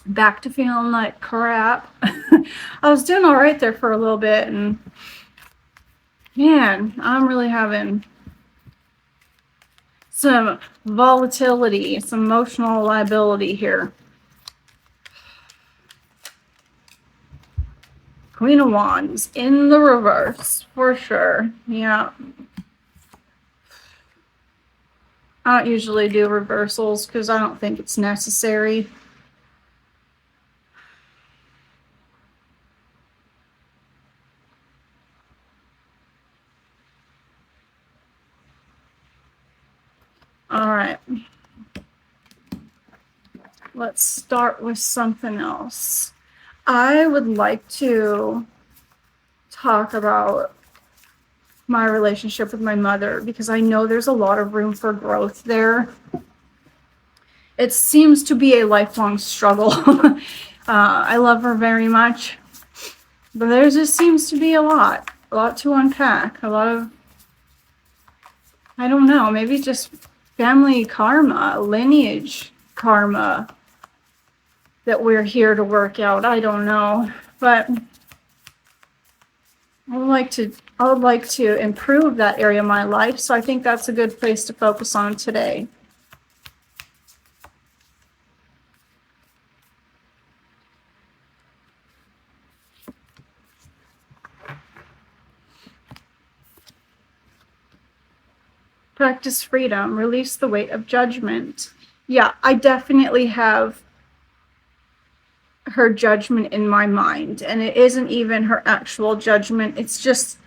back to feeling like crap. I was doing all right there for a little bit, and man, I'm really having some volatility, some emotional liability here. Queen of Wands in the reverse, for sure. Yeah. I don't usually do reversals because I don't think it's necessary. All right. Let's start with something else. I would like to talk about my relationship with my mother because I know there's a lot of room for growth there. It seems to be a lifelong struggle. I love her very much, but there just seems to be a lot to unpack, a lot of, I don't know, maybe just family karma, lineage karma that we're here to work out. I don't know, but I would like to improve that area of my life, so I think that's a good place to focus on today. Practice freedom, release the weight of judgment. Yeah, I definitely have her judgment in my mind, and it isn't even her actual judgment. It's just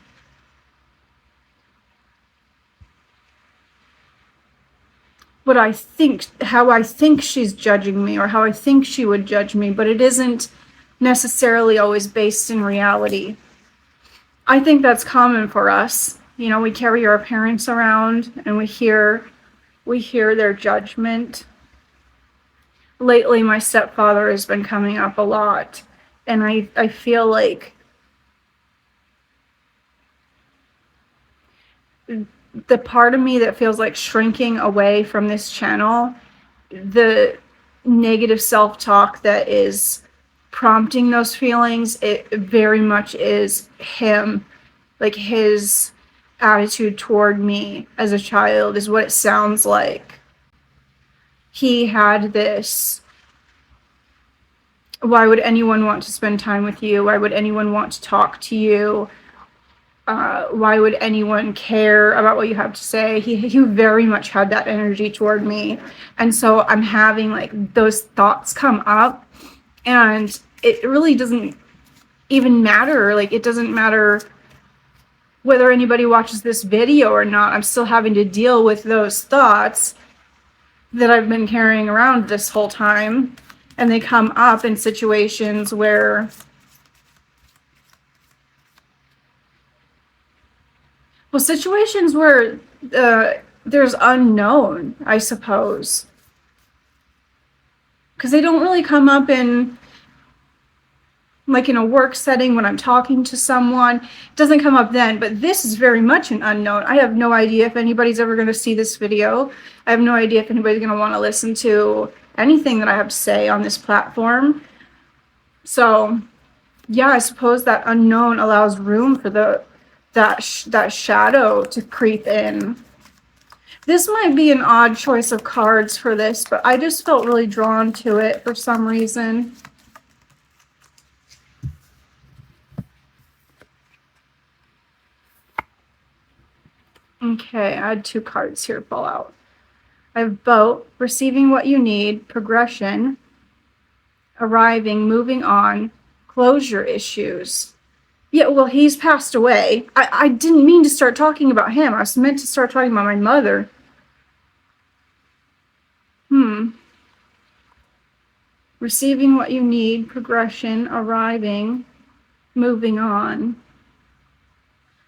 what I think, how I think she's judging me, or how I think she would judge me, but it isn't necessarily always based in reality. I think that's common for us. You know, we carry our parents around and we hear their judgment. Lately, my stepfather has been coming up a lot, and I feel like the part of me that feels like shrinking away from this channel, the negative self-talk that is prompting those feelings, it very much is him, like his attitude toward me as a child is what it sounds like. He had this, why would anyone want to spend time with you? Why would anyone want to talk to you? Why would anyone care about what you have to say? He very much had that energy toward me. And so I'm having like those thoughts come up, and it really doesn't even matter. Like, it doesn't matter whether anybody watches this video or not. I'm still having to deal with those thoughts that I've been carrying around this whole time. And they come up in situations where, well, situations where there's unknown, I suppose. Because they don't really come up in, like, in a work setting when I'm talking to someone. It doesn't come up then, but this is very much an unknown. I have no idea if anybody's ever going to see this video. I have no idea if anybody's going to want to listen to anything that I have to say on this platform. So, yeah, I suppose that unknown allows room for that shadow to creep in. This might be an odd choice of cards for this, but I just felt really drawn to it for some reason. Okay, I had 2 cards here fall out. I have boat, receiving what you need, progression, arriving, moving on, closure issues. Yeah, well, he's passed away. I didn't mean to start talking about him. I was meant to start talking about my mother. Receiving what you need, progression, arriving, moving on.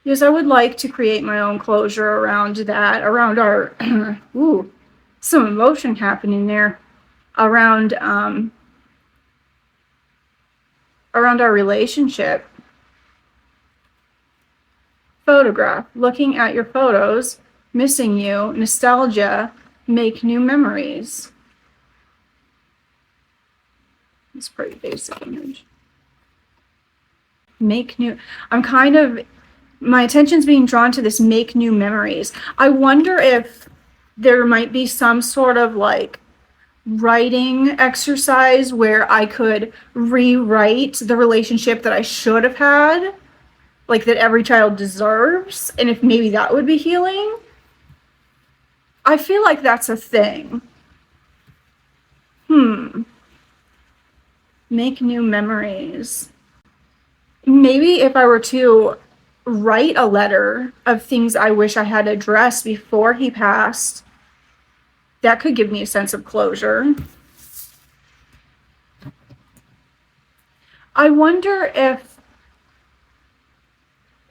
Yes, I would like to create my own closure around that, around our, ooh, some emotion happening there, around our relationship. Photograph, looking at your photos, missing you, nostalgia, make new memories. It's pretty basic image. Make new. I'm kind of, my attention's being drawn to this make new memories. I wonder if there might be some sort of like writing exercise where I could rewrite the relationship that I should have had, like that every child deserves, and if maybe that would be healing. I feel like that's a thing. Make new memories. Maybe if I were to write a letter of things I wish I had addressed before he passed, that could give me a sense of closure. I wonder if,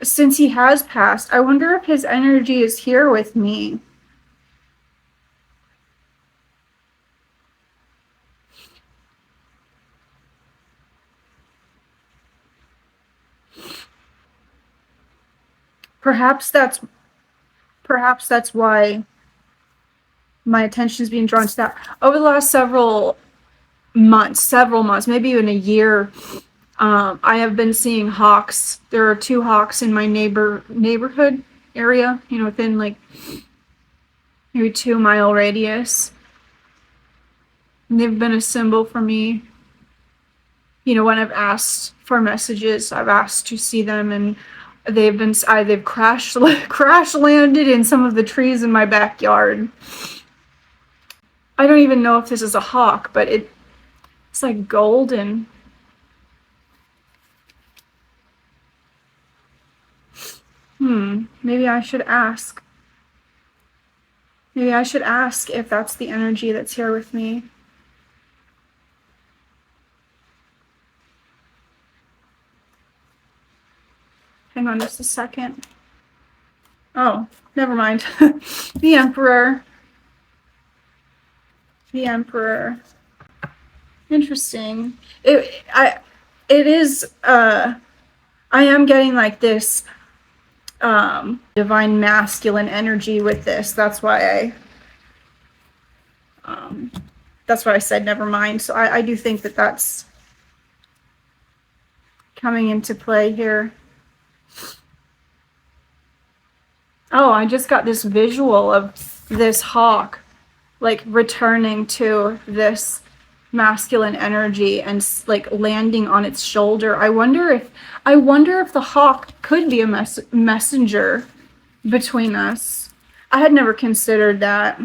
since he has passed, I wonder if his energy is here with me. Perhaps that's why my attention is being drawn to that. Over the last several months, maybe even a year, I have been seeing hawks. There are 2 hawks in my neighborhood area, within like maybe 2-mile radius. And they've been a symbol for me. When I've asked for messages, I've asked to see them, and they've crash landed in some of the trees in my backyard. I don't even know if this is a hawk, but it's like golden. Maybe I should ask. Maybe I should ask if that's the energy that's here with me. Hang on just a second. Oh, never mind. The Emperor. The Emperor. Interesting. I am getting like this divine masculine energy with this. That's why I said never mind. So I do think that that's coming into play here. Oh, I just got this visual of this hawk like returning to this masculine energy and like landing on its shoulder. I wonder if the hawk could be a messenger between us. I had never considered that.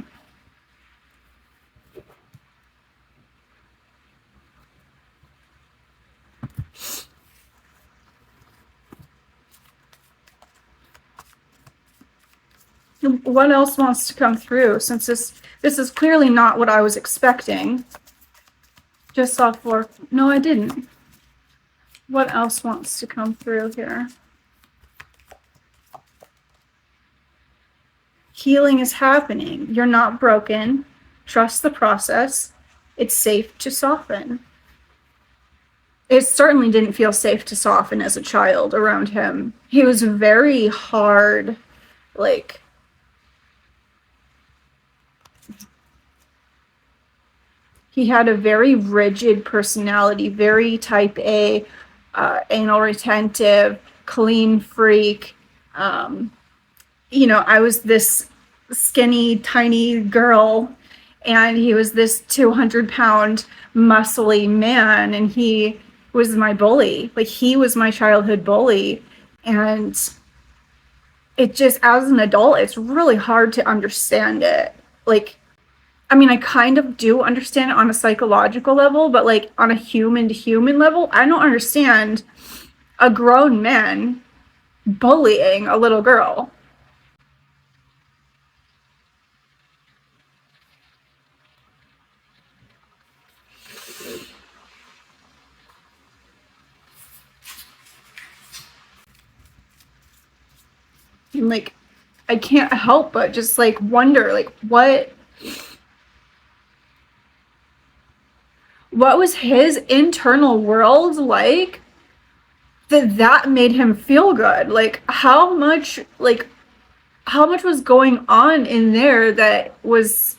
What else wants to come through, since this is clearly not what I was expecting? Just saw 4. No, I didn't. What else wants to come through here? Healing is happening. You're not broken. Trust the process. It's safe to soften. It certainly didn't feel safe to soften as a child around him. He was very hard, like, he had a very rigid personality, very type A, anal retentive, clean freak. I was this skinny, tiny girl, and he was this 200-pound, muscly man, and he was my bully. Like, he was my childhood bully. And it just, as an adult, it's really hard to understand it. Like, I mean, I kind of do understand it on a psychological level, but like on a human to human level, I don't understand a grown man bullying a little girl. And like, I can't help but just like wonder, like, what was his internal world like that made him feel good? Like, how much was going on in there that was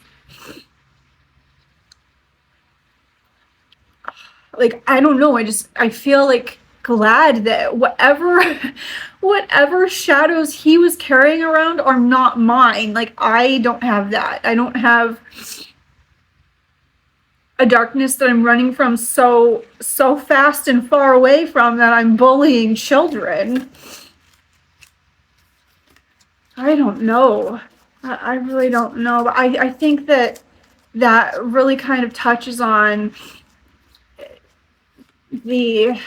like, I don't know, I feel like glad that whatever shadows he was carrying around are not mine. Like, I don't have that. I don't have a darkness that I'm running from so fast and far away from that I'm bullying children. I don't know. I really don't know. But I think that really kind of touches on the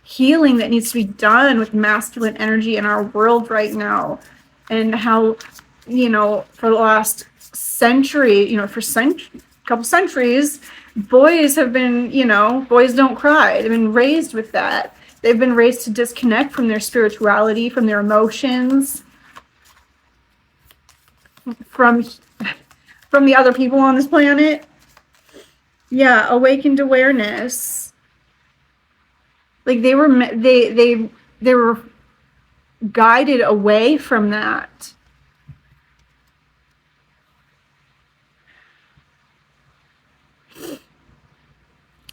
healing that needs to be done with masculine energy in our world right now, and how, for the last century, for couple centuries, boys have been, boys don't cry. They've been raised with that. They've been raised to disconnect from their spirituality, from their emotions, from the other people on this planet. Yeah, awakened awareness. Like, they were guided away from that.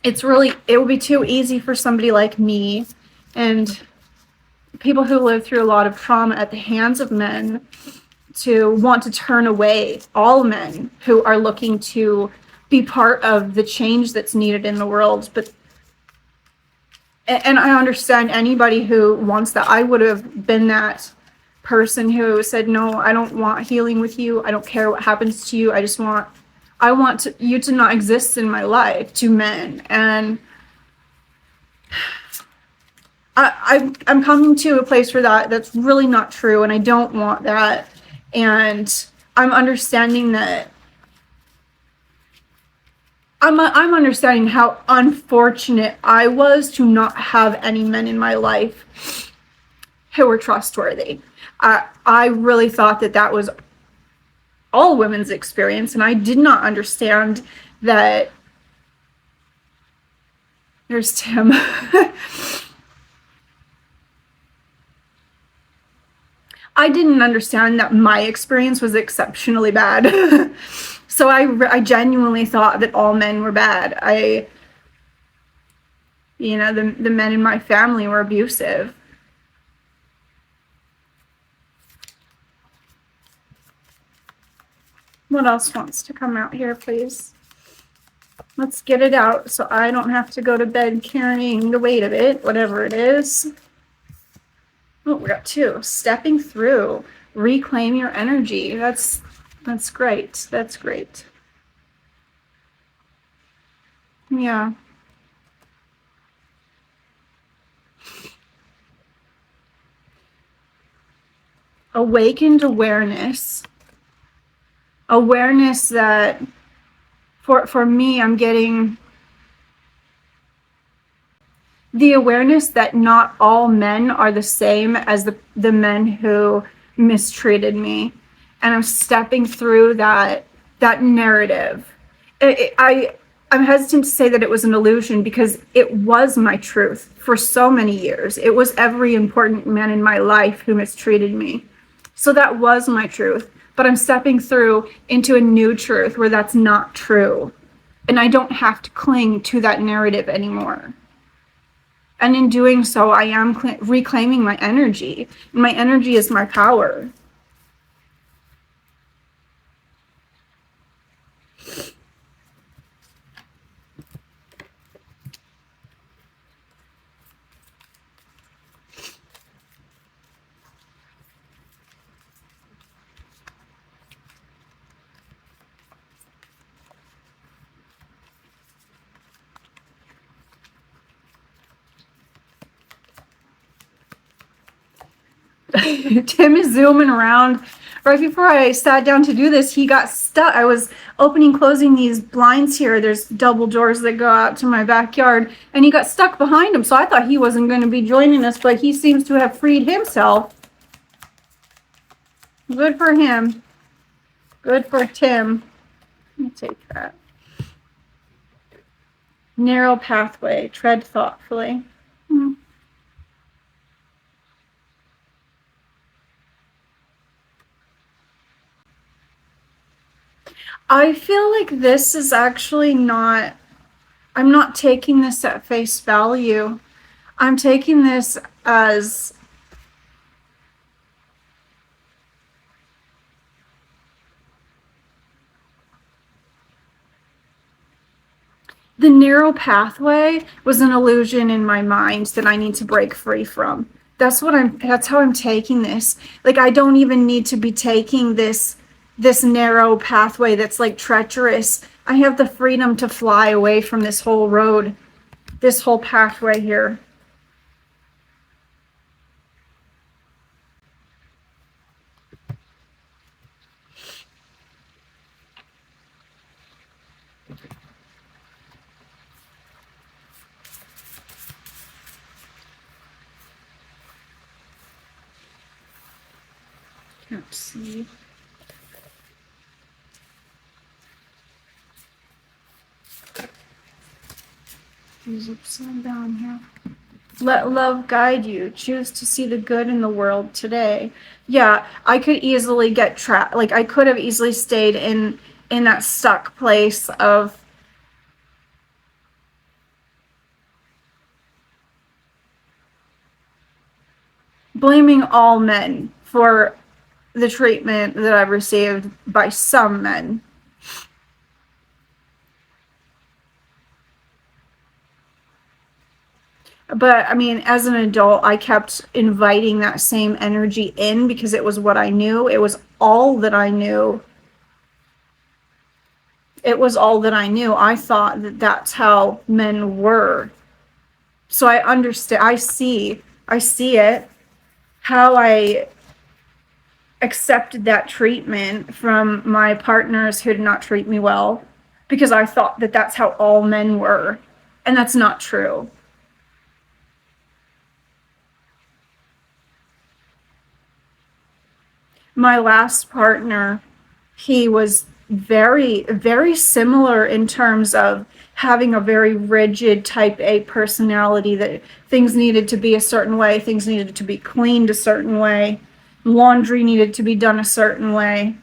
It would be too easy for somebody like me and people who live through a lot of trauma at the hands of men to want to turn away all men who are looking to be part of the change that's needed in the world. And I understand anybody who wants that. I would have been that person who said, no, I don't want healing with you. I don't care what happens to you. I want you to not exist in my life, to men. And I'm coming to a place where that's really not true, and I don't want that. And I'm understanding that I'm understanding how unfortunate I was to not have any men in my life who were trustworthy. I really thought that was all women's experience, and I did not understand that. There's Tim. I didn't understand that my experience was exceptionally bad. So I genuinely thought that all men were bad. The men in my family were abusive. What else wants to come out here, please? Let's get it out so I don't have to go to bed carrying the weight of it, whatever it is. Oh, we got 2. Stepping through. Reclaim your energy. That's great. That's great. Yeah. Awakened awareness. Awareness that for me, I'm getting the awareness that not all men are the same as the men who mistreated me. And I'm stepping through that narrative. I'm hesitant to say that it was an illusion, because it was my truth for so many years. It was every important man in my life who mistreated me. So that was my truth. But I'm stepping through into a new truth where that's not true. And I don't have to cling to that narrative anymore. And in doing so, I am reclaiming my energy. And my energy is my power. Tim is zooming around. Right before I sat down to do this, he got stuck. I was closing these blinds here. There's double doors that go out to my backyard, and he got stuck behind them. So I thought he wasn't going to be joining us, but he seems to have freed himself. Good for him. Good for Tim. Let me take that. Narrow pathway. Tread thoughtfully. I feel like this is actually not, I'm not taking this at face value. I'm taking this as the narrow pathway was an illusion in my mind that I need to break free from. That's how I'm taking this. Like, I don't even need to be taking this narrow pathway that's like treacherous. I have the freedom to fly away from this whole road, this whole pathway here. Can't see. He's upside down here. Let love guide you. Choose to see the good in the world today. Yeah, I could easily get trapped. Like, I could have easily stayed in that stuck place of blaming all men for the treatment that I've received by some men. But I mean, as an adult, I kept inviting that same energy in because it was what I knew. It was all that I knew. It was all that I knew. I thought that that's how men were. So I understand. I see it. How I accepted that treatment from my partners who did not treat me well because I thought that that's how all men were. And that's not true. My last partner, he was very, very similar in terms of having a very rigid type A personality, that things needed to be a certain way, things needed to be cleaned a certain way, laundry needed to be done a certain way.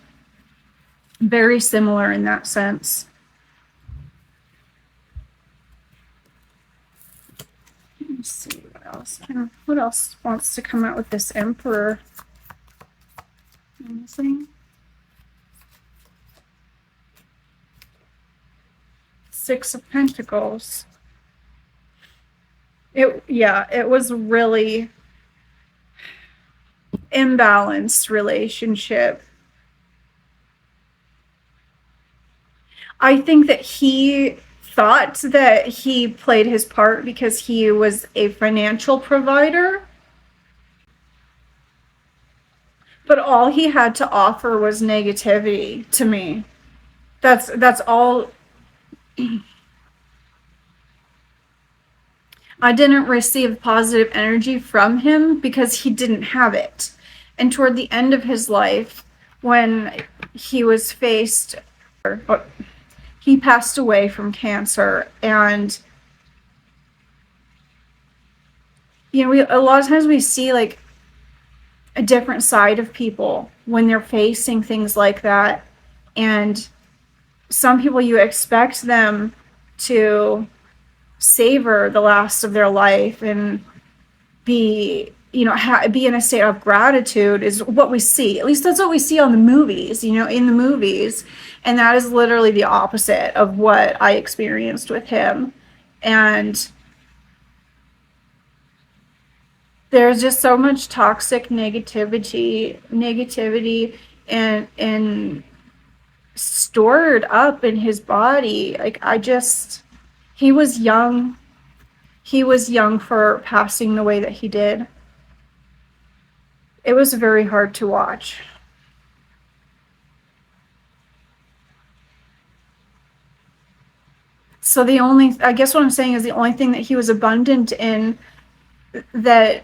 Very similar in that sense. Let me see what else. What else wants to come out with this Emperor? Anything? Six of Pentacles. It was really imbalanced relationship. I think that he thought that he played his part because he was a financial provider, but all he had to offer was negativity to me. That's all. I didn't receive positive energy from him because he didn't have it. And toward the end of his life, when he was faced, he passed away from cancer. And, you know, a lot of times we see like a different side of people when they're facing things like that. And some people, you expect them to savor the last of their life and be, you know, be in a state of gratitude is what we see. At least that's what we see on the movies, you know, in the movies. And that is literally the opposite of what I experienced with him. And there's just so much toxic negativity and stored up in his body. Like, he was young. He was young for passing the way that he did. It was very hard to watch. So I guess what I'm saying is the only thing that he was abundant in that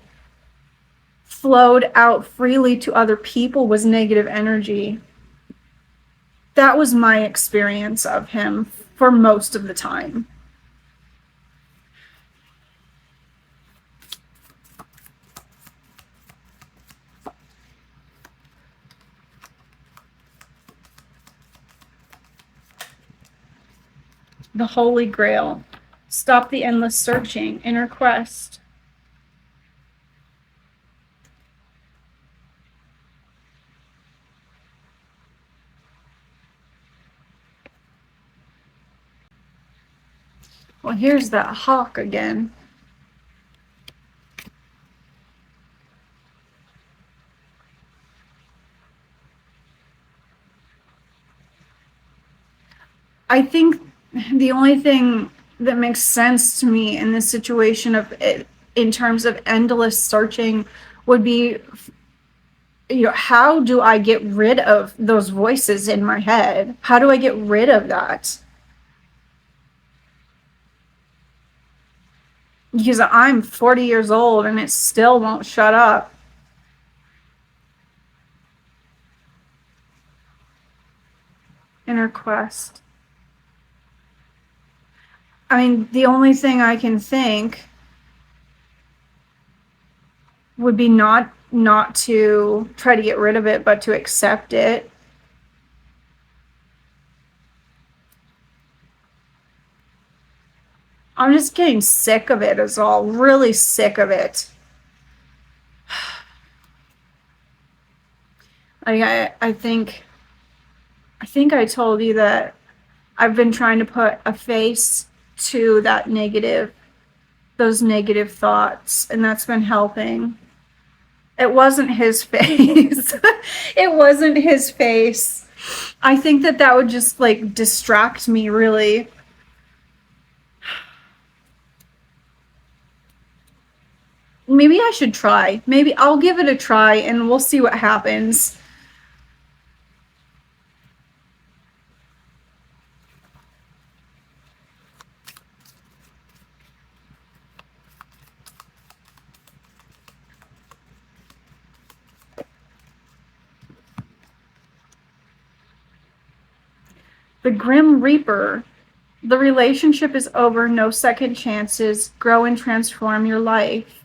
flowed out freely to other people was negative energy. That was my experience of him for most of the time. The Holy Grail. Stop the endless searching. Inner quest. Well, here's that hawk again. I think the only thing that makes sense to me in this situation of it, in terms of endless searching, would be, how do I get rid of those voices in my head? How do I get rid of that? Because I'm 40 years old and it still won't shut up. Inner quest. I mean, the only thing I can think would be not to try to get rid of it, but to accept it. I'm just getting sick of it is all. Really sick of it. I think I told you that I've been trying to put a face to those negative thoughts, and that's been helping. It wasn't his face. It wasn't his face. I think that would just like distract me, really. Maybe I should try. Maybe I'll give it a try and we'll see what happens. The Grim Reaper. The relationship is over, no second chances. Grow and transform your life.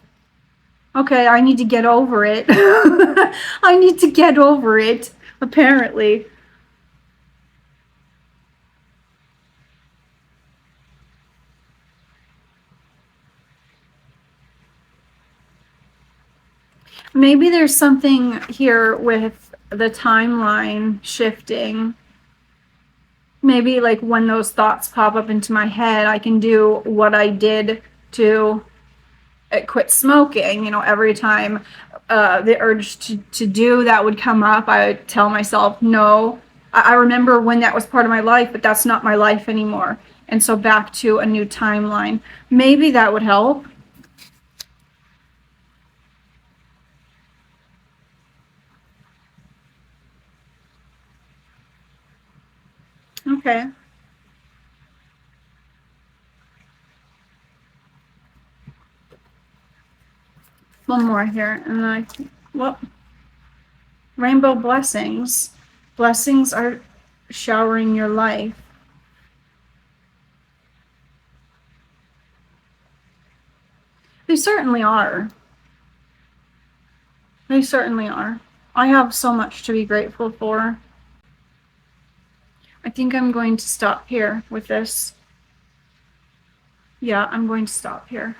Okay, I need to get over it. I need to get over it, apparently. Maybe there's something here with the timeline shifting. Maybe like when those thoughts pop up into my head, I can do what I did to quit smoking. Every time the urge to do that would come up, I would tell myself, no, I remember when that was part of my life, but that's not my life anymore. And so back to a new timeline. Maybe that would help. Okay. One more here. And then well, rainbow blessings. Blessings are showering your life. They certainly are. They certainly are. I have so much to be grateful for. I think I'm going to stop here with this. Yeah, I'm going to stop here.